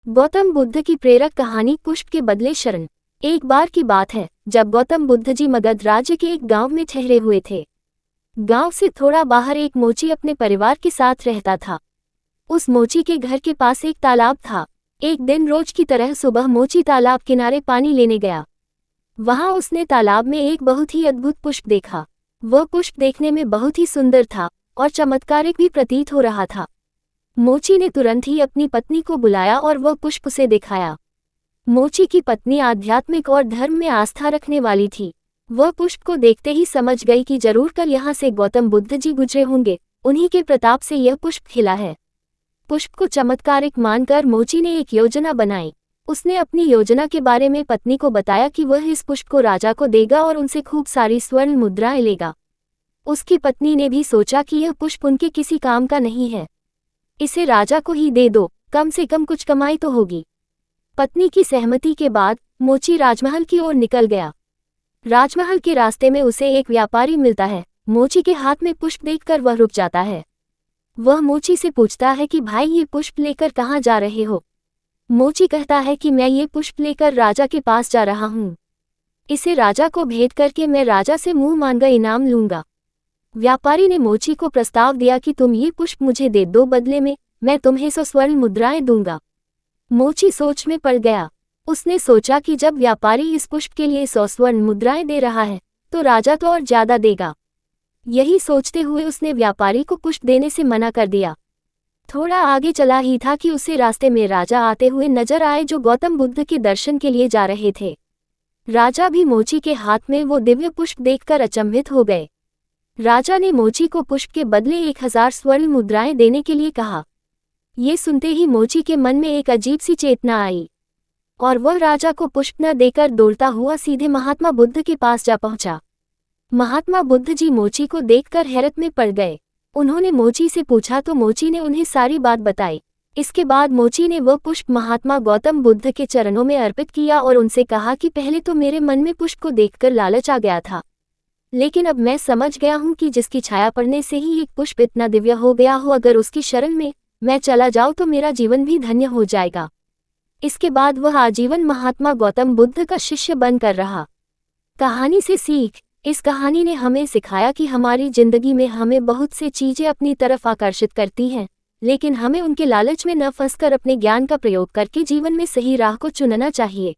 गौतम बुद्ध की प्रेरक कहानी पुष्प के बदले शरण। एक बार की बात है जब गौतम बुद्ध जी मगध राज्य के एक गांव में ठहरे हुए थे। गांव से थोड़ा बाहर एक मोची अपने परिवार के साथ रहता था। उस मोची के घर के पास एक तालाब था। एक दिन रोज की तरह सुबह मोची तालाब किनारे पानी लेने गया। वहां उसने तालाब में एक बहुत ही अद्भुत पुष्प देखा। वह पुष्प देखने में बहुत ही सुंदर था और चमत्कारिक भी प्रतीत हो रहा था। मोची ने तुरंत ही अपनी पत्नी को बुलाया और वह पुष्प उसे दिखाया। मोची की पत्नी आध्यात्मिक और धर्म में आस्था रखने वाली थी। वह पुष्प को देखते ही समझ गई कि जरूर कल यहाँ से गौतम बुद्ध जी गुजरे होंगे, उन्हीं के प्रताप से यह पुष्प खिला है। पुष्प को चमत्कारिक मानकर मोची ने एक योजना बनाई। उसने अपनी योजना के बारे में पत्नी को बताया कि वह इस पुष्प को राजा को देगा और उनसे खूब सारी स्वर्ण मुद्राएं लेगा। उसकी पत्नी ने भी सोचा कि यह पुष्प उनके किसी काम का नहीं है, इसे राजा को ही दे दो, कम से कम कुछ कमाई तो होगी। पत्नी की सहमति के बाद मोची राजमहल की ओर निकल गया। राजमहल के रास्ते में उसे एक व्यापारी मिलता है। मोची के हाथ में पुष्प देखकर वह रुक जाता है। वह मोची से पूछता है कि भाई, ये पुष्प लेकर कहाँ जा रहे हो? मोची कहता है कि मैं ये पुष्प लेकर राजा के पास जा रहा हूँ। इसे राजा को भेंट करके मैं राजा से मुंह मांगा इनाम लूंगा। व्यापारी ने मोची को प्रस्ताव दिया कि तुम ये पुष्प मुझे दे दो, बदले में मैं तुम्हें 100 स्वर्ण मुद्राएं दूंगा। मोची सोच में पड़ गया। उसने सोचा कि जब व्यापारी इस पुष्प के लिए 100 स्वर्ण मुद्राएं दे रहा है तो राजा तो और ज्यादा देगा। यही सोचते हुए उसने व्यापारी को पुष्प देने से मना कर दिया। थोड़ा आगे चला ही था कि उसे रास्ते में राजा आते हुए नजर आए, जो गौतम बुद्ध के दर्शन के लिए जा रहे थे। राजा भी मोची के हाथ में वो दिव्य पुष्प देखकर अचंभित हो गए। राजा ने मोची को पुष्प के बदले 1000 स्वर्ण मुद्राएं देने के लिए कहा। ये सुनते ही मोची के मन में एक अजीब सी चेतना आई और वह राजा को पुष्प न देकर दौड़ता हुआ सीधे महात्मा बुद्ध के पास जा पहुंचा। महात्मा बुद्ध जी मोची को देखकर हैरत में पड़ गए। उन्होंने मोची से पूछा तो मोची ने उन्हें सारी बात बताई। इसके बाद मोची ने वह पुष्प महात्मा गौतम बुद्ध के चरणों में अर्पित किया और उनसे कहा कि पहले तो मेरे मन में पुष्प को देखकर लालच आ गया था, लेकिन अब मैं समझ गया हूँ कि जिसकी छाया पड़ने से ही एक पुष्प इतना दिव्य हो गया हो, अगर उसकी शरण में मैं चला जाऊँ तो मेरा जीवन भी धन्य हो जाएगा। इसके बाद वह आजीवन महात्मा गौतम बुद्ध का शिष्य बनकर रहा। कहानी से सीख। इस कहानी ने हमें सिखाया कि हमारी जिंदगी में हमें बहुत से चीजें अपनी तरफ आकर्षित करती हैं, लेकिन हमें उनके लालच में न फंसकर अपने ज्ञान का प्रयोग करके जीवन में सही राह को चुनना चाहिए।